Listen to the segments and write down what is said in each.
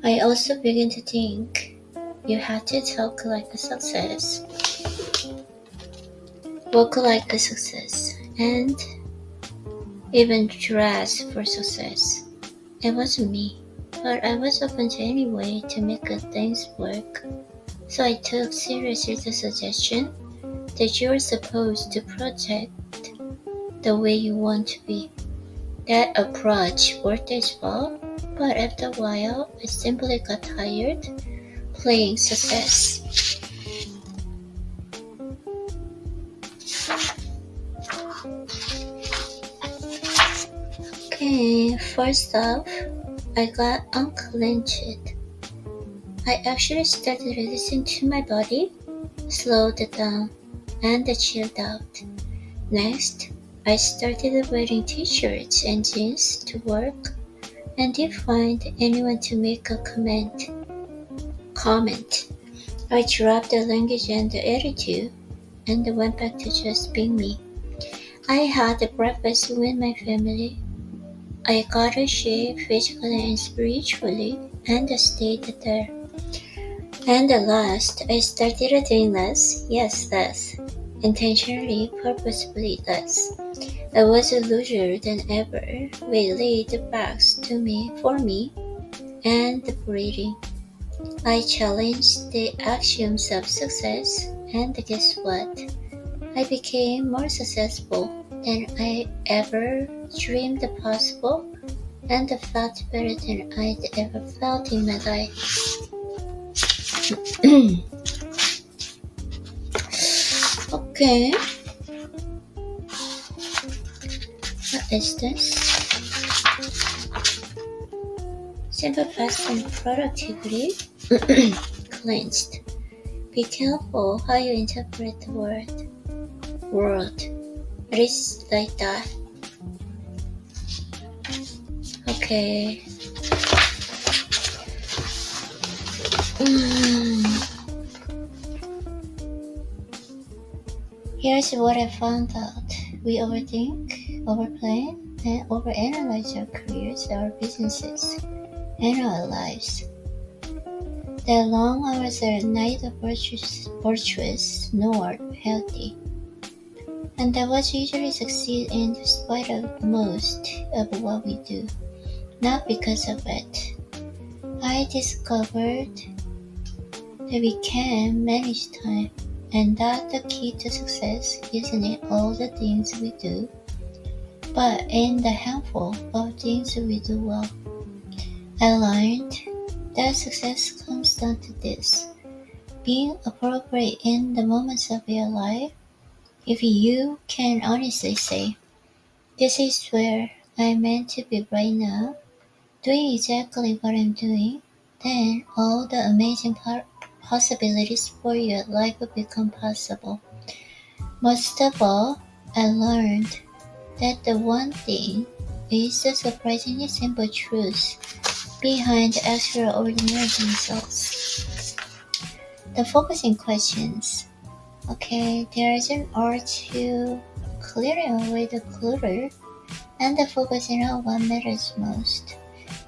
I also begin to think you have to talk like a success, walk like a success, and even dress for success. It wasn't me, but I was open to any way to make good things work. So I took seriously the suggestion that you are supposed to project the way you want to be. That approach worked as well, but after a while, I simply got tired playing success. Okay, first off, I got unclenched. I actually started listening to my body, slowed down, and chilled out. Next, I started wearing t-shirts and jeans to work and didn't find anyone to make a comment. I dropped the language and the attitude and went back to just being me. I had breakfast with my family. I got a shape physically and spiritually and stayed there. And last, I started doing less, less, intentionally, purposefully less. I was looser than ever, with laid backs for me, and breathing. I challenged the axioms of success, and guess what? I became more successful than I ever dreamed possible, and felt better than I'd ever felt in my life. Okay. What is this? Simple past and productivity. Cleansed. Be careful how you interpret the word. It is like that. Okay. Here's what I found out. We overthink, overplan, and overanalyze our careers, our businesses, and our lives. The long hours are neither virtuous nor healthy. And that what usually succeed in spite of most of what we do, not because of it. I discovered that we can manage time, and that the key to success isn't in all the things we do, but in the handful of things we do well. I learned that success comes down to this: being appropriate in the moments of your life. If you can honestly say, this is where I'm meant to be right now, doing exactly what I'm doing, then all the amazing possibilities for your life will become possible. Most of all, I learned that the one thing is the surprisingly simple truth behind extraordinary results. The focusing questions. Okay, there is an art to clearing away the clutter and focusing on what matters most.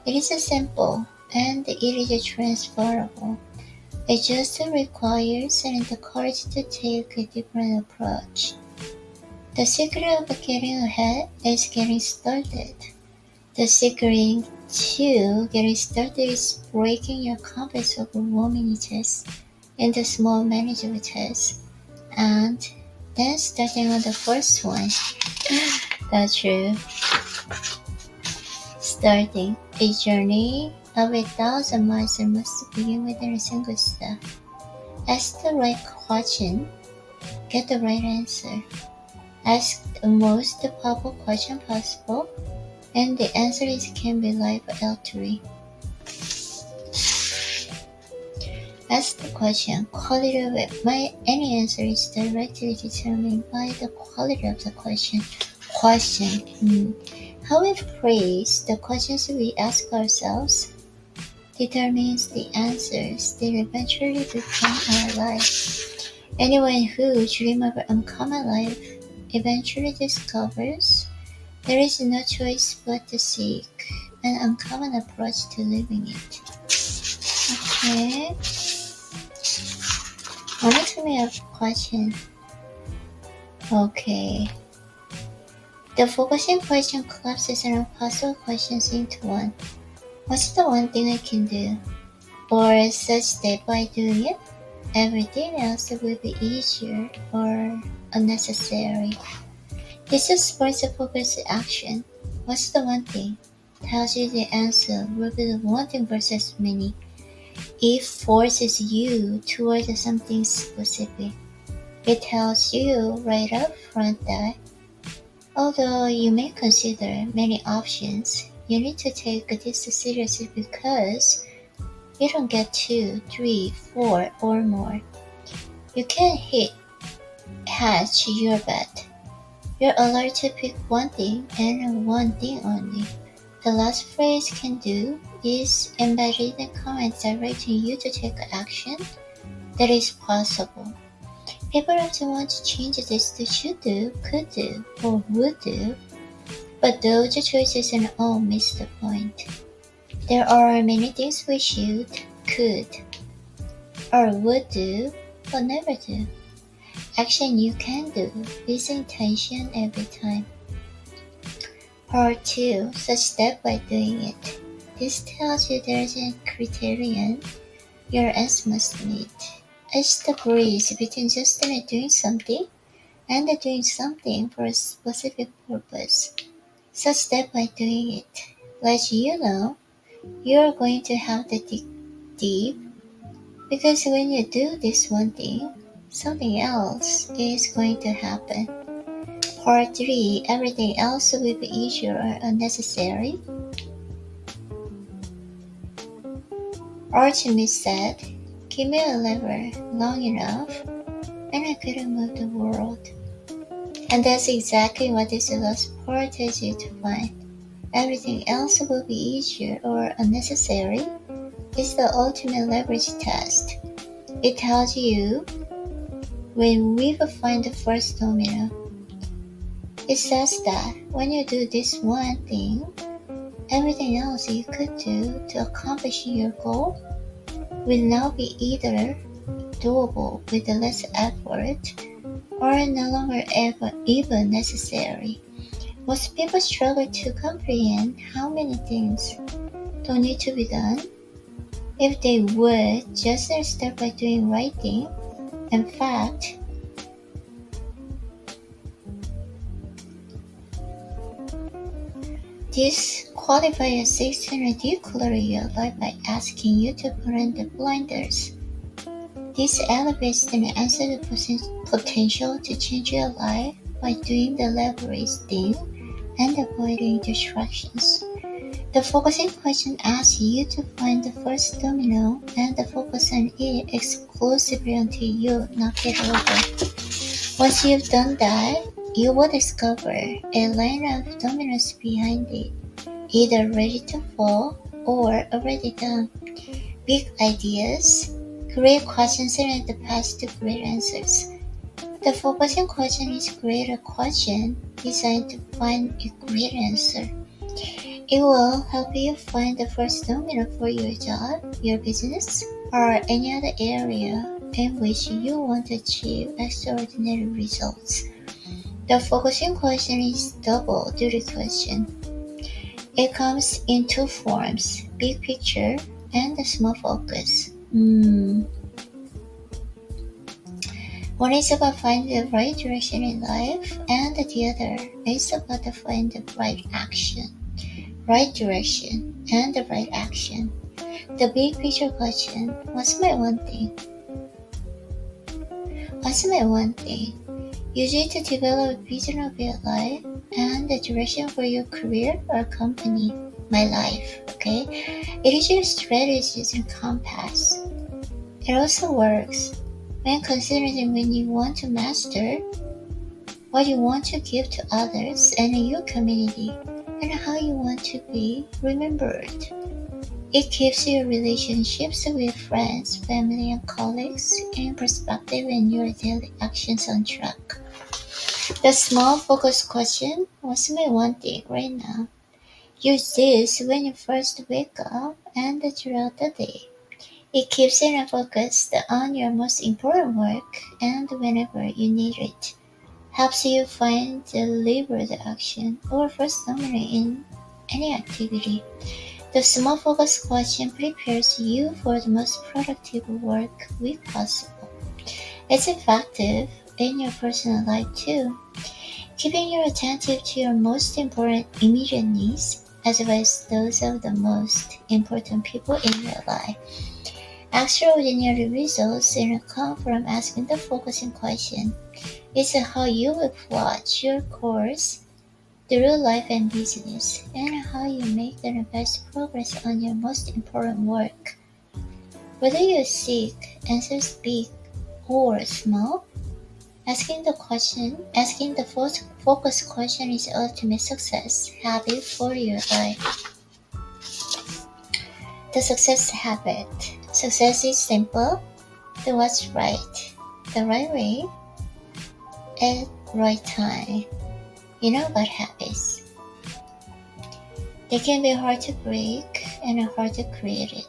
It is simple and it is transferable. It just requires the courage to take a different approach. The secret of getting ahead is getting started. The secret to getting started is breaking your complex overwhelming tasks into small manageable tasks, and then starting on the first one. That's true. Starting a journey of 1,000 miles must begin with a single step. Ask the right question, get the right answer. Ask the most powerful question possible, and the answer can be life-altering. Ask the question. Quality of it. Any answer is directly determined by the quality of the question. How we phrase the questions we ask ourselves determines the answers that eventually become our life. Anyone who dreams of an uncommon life eventually discovers there is no choice but to seek an uncommon approach to living it. Okay. Ask me a question. Okay. The focusing question collapses all possible questions into one. What's the one thing I can do? Or such that by doing it, everything else will be easier or unnecessary. This supports a focused action. What's the one thing? Tells you the answer will be the one thing versus many. It forces you towards something specific. It tells you right up front that although you may consider many options, you need to take this seriously because you don't get 2, 3, 4 or more. You can't hedge your bet. You're allowed to pick one thing and one thing only. The last phrase can do is embedded in comments directing you to take action that is possible. People often want to change this to should do, could do, or would do, but those choices all miss the point. There are many things we should, could, or would do, but never do. Action you can do with intention every time. Part 2. Such that by doing it. This tells you there's a criterion your ends must meet. It's the bridge between just doing something and doing something for a specific purpose. Such that by doing it, lets you know you're going to have to dig deep, because when you do this one thing, something else is going to happen. Part 3. Everything else will be easier or unnecessary. Artemis said, "Give me a lever long enough, and I could move the world." And that's exactly what this last part tells you to find. Everything else will be easier or unnecessary is the ultimate leverage test. It tells you when we will find the first domino. It says that when you do this one thing, everything else you could do to accomplish your goal will now be either doable with less effort or no longer even necessary. Most people struggle to comprehend how many things don't need to be done if they would just start by doing right thing. In fact, this qualifier seeks to ridicularize your life by asking you to put on the blinders. This elevates the answer the potential to change your life by doing the leverage thing and avoiding distractions. The focusing question asks you to find the first domino and focus on it exclusively until you knock it over. Once you've done that, you will discover a line of dominoes behind it, either ready to fall or already done. Big ideas, great questions, and the path to great answers. The focusing question is a greater question designed to find a great answer. It will help you find the first domino for your job, your business, or any other area in which you want to achieve extraordinary results. The focusing question is double duty question. It comes in two forms, big picture and small focus. One is about finding the right direction in life, and the other is about finding the right action. Right direction and the right action. The big picture question, what's my one thing? What's my one thing? Use it to develop a vision of your life and the direction for your career or company. My life, okay? It is your strategies and compass. It also works when considering when you want to master, what you want to give to others and your community, and how you want to be remembered. It keeps your relationships with friends, family, and colleagues in perspective and your daily actions on track. The small focus question, what's my one thing right now? Use this when you first wake up and throughout the day. It keeps you focused on your most important work and whenever you need it. Helps you find deliberate action or first dominate in any activity. The small focus question prepares you for the most productive work week possible. It's effective in your personal life too, keeping you attentive to your most important immediate needs as well as those of the most important people in your life. Extraordinary results come from asking the focusing question. It's how you will plot your course through life and business, and how you make the best progress on your most important work. Whether you seek answers big or small, asking the focus question is the ultimate success habit for your life. The success habit. Success is simple. Do what's right, the right way, at right time. You know about habits. They can be hard to break and hard to create.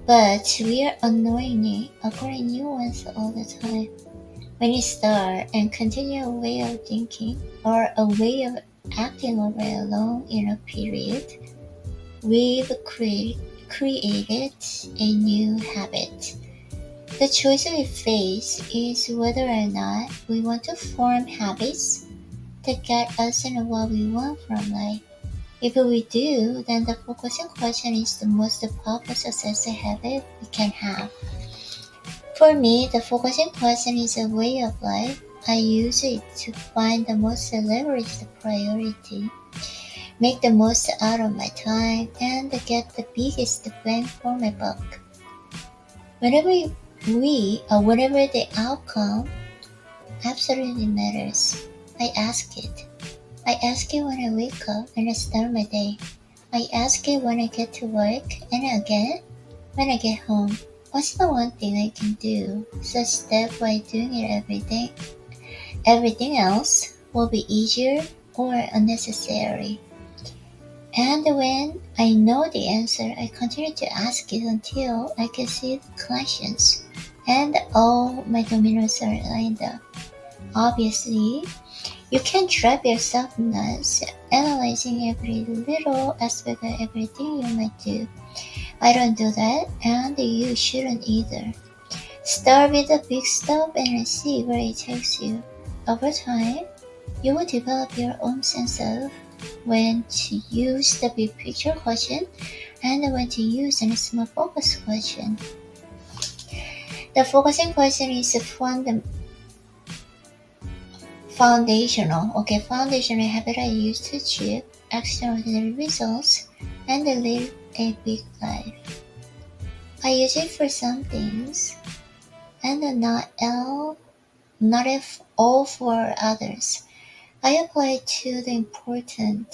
But we are unknowingly acquiring new ones all the time. When you start and continue a way of thinking or a way of acting over a long period, we've created a new habit. The choice we face is whether or not we want to form habits that get us in what we want from life. If we do, then the focusing question is the most powerful success habit we can have. For me, the focusing question is a way of life. I use it to find the most leveraged priority, make the most out of my time, and get the biggest bang for my buck. Whenever the outcome absolutely matters, I ask it. I ask it when I wake up and I start my day. I ask it when I get to work, and again when I get home. What's the one thing I can do such that by doing it every day, everything else will be easier or unnecessary? And when I know the answer, I continue to ask it until I can see the connections and all my dominoes are lined up. Obviously, you can't drive yourself nuts analyzing every little aspect of everything you might do. I don't do that, and you shouldn't either. Start with the big stuff and see where it takes you. Over time, you will develop your own sense of when to use the big picture question and when to use a small focus question. The focusing question is foundational habit I use to achieve extraordinary results and live a big life. I use it for some things and not all for others. I apply it to the important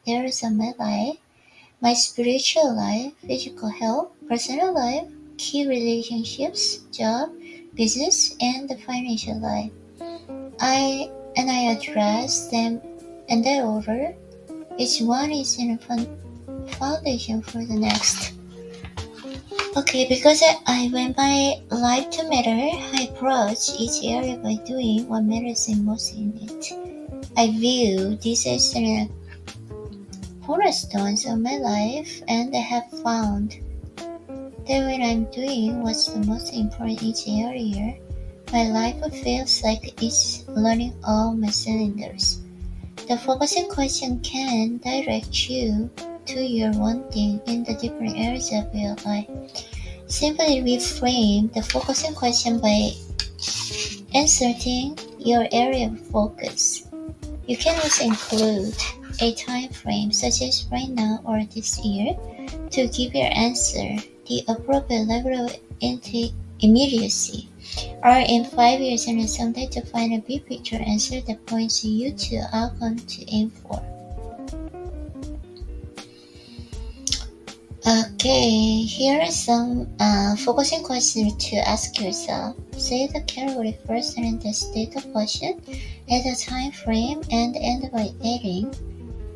areas of my life, my spiritual life, physical health, personal life, key relationships, job, business, and the financial life. I address them in that order. Each one is in a foundation for the next. Okay, because I want my life to matter, I approach each area by doing what matters most in it. I view these as cornerstones of my life, and I have found that when I'm doing what's the most important in each area, my life feels like it's running all my cylinders. The focusing question can direct you to your wanting in the different areas of your life. Simply reframe the focusing question by inserting your area of focus. You can also include a time frame such as right now or this year to give your answer the appropriate level of immediacy, or in 5 years and someday to find a big picture answer that points you to the outcome to aim for. Okay, here are some focusing questions to ask yourself. Say the category first and then state the question, add a time frame, and end by adding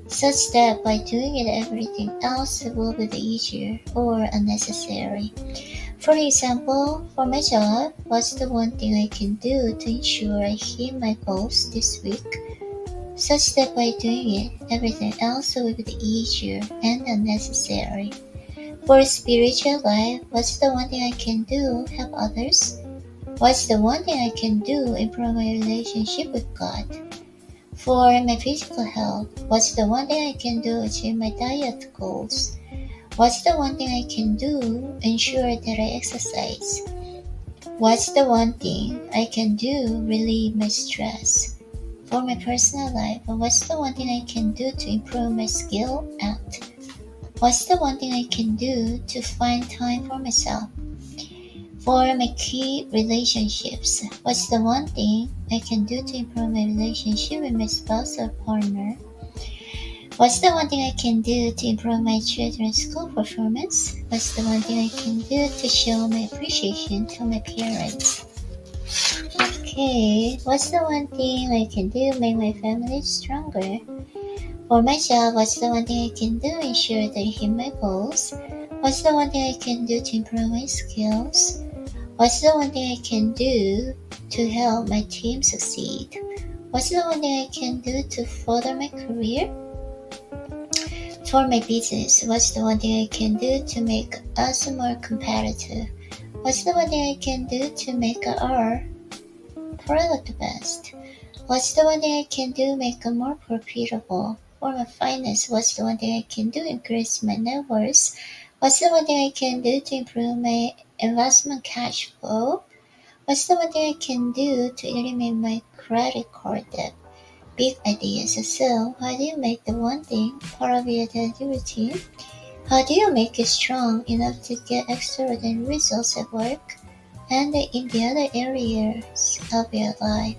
such that by doing it everything else will be easier or unnecessary. For example, for my job, what's the one thing I can do to ensure I hit my goals this week, such that by doing it, everything else will be easier and unnecessary. For spiritual life, what's the one thing I can do help others? What's the one thing I can do improve my relationship with God? For my physical health, what's the one thing I can do achieve my diet goals? What's the one thing I can do ensure that I exercise? What's the one thing I can do relieve my stress? For my personal life, what's the one thing I can do to improve my skill at? What's the one thing I can do to find time for myself? For my key relationships, what's the one thing I can do to improve my relationship with my spouse or partner? What's the one thing I can do to improve my children's school performance? What's the one thing I can do to show my appreciation to my parents? Okay, what's the one thing I can do to make my family stronger? For my job, what's the one thing I can do to ensure that I hit my goals? What's the one thing I can do to improve my skills? What's the one thing I can do to help my team succeed? What's the one thing I can do to further my career? For my business, what's the one thing I can do to make us more competitive? What's the one thing I can do to make our product best? What's the one thing I can do to make it more profitable? For my finance, what's the one thing I can do to increase my net worth? What's the one thing I can do to improve my investment cash flow? What's the one thing I can do to eliminate my credit card debt? Big ideas. So, how do you make the one thing part of your daily routine? How do you make it strong enough to get extraordinary results at work and in the other areas of your life?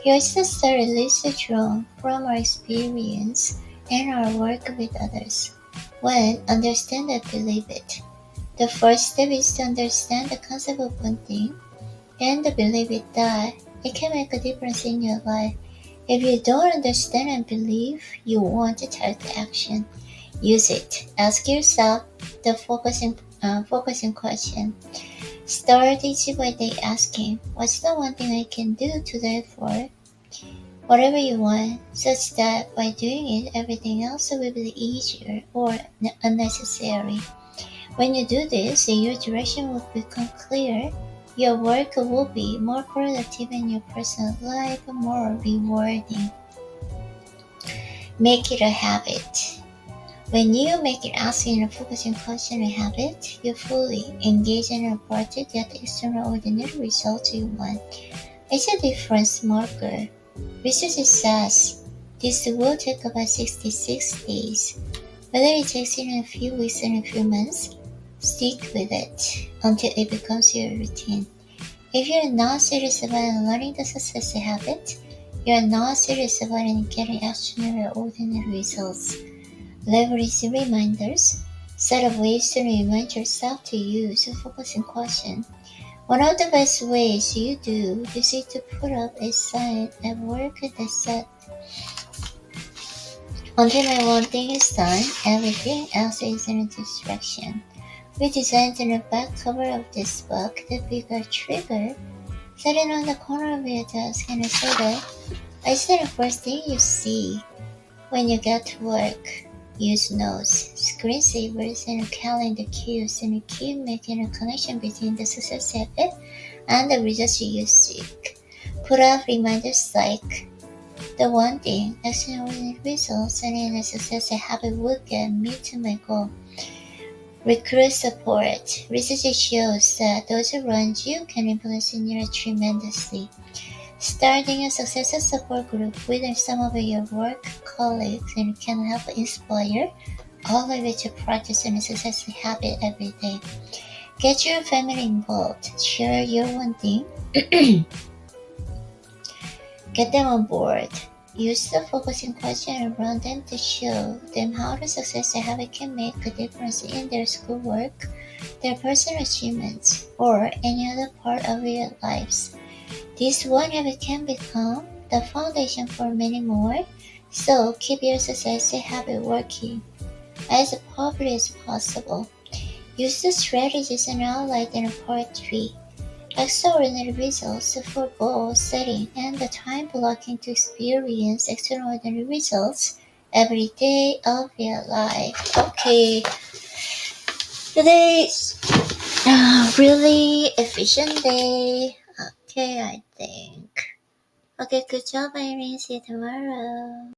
Here's the story Lisa drawn from our experience and our work with others. 1. Understand and believe it. The first step is to understand the concept of one thing and believe it that it can make a difference in your life. If you don't understand and believe, you won't take action. Use it. Ask yourself the focusing question. Start each day asking, what's the one thing I can do today for whatever you want, such that by doing it, everything else will be easier or unnecessary. When you do this, your direction will become clear. Your work will be more productive and your personal life more rewarding. Make it a habit. When you make it asking and focusing question a habit, you fully engage in an effort to get the extraordinary results you want. It's a difference marker. Research says this will take about 66 days. Whether it takes you a few weeks or a few months, stick with it until it becomes your routine. If you're not serious about learning the success habit, you're not serious about getting extraordinary results. Leverage reminders. Set up ways to remind yourself to use a focusing question. One of the best ways you do this is to put up a sign at work that says, until my one thing is done, everything else is a distraction. We designed the back cover of this book the bigger trigger, set it on the corner of your desk and so that it's the first thing you see when you get to work. Use notes, screensavers, and calendar cues and keep making a connection between the success habit and the results you seek. Put up reminders like the one thing, extraordinary results, and a success habit will get me to my goal. Recruit support. Research shows that those around you can influence you tremendously. Starting a success support group with some of your work colleagues and can help inspire all of you to practice a success habit every day. Get your family involved. Share your one thing. Get them on board. Use the focusing question around them to show them how the success habit can make a difference in their schoolwork, their personal achievements, or any other part of their lives. This one habit can become the foundation for many more. So keep your success habit working as properly as possible. Use the strategies and outlined in part 3. Extraordinary results for goal setting and the time blocking to experience extraordinary results every day of your life. Okay, today's a really efficient day. Okay, I think. Okay, good job, Irene. See you tomorrow.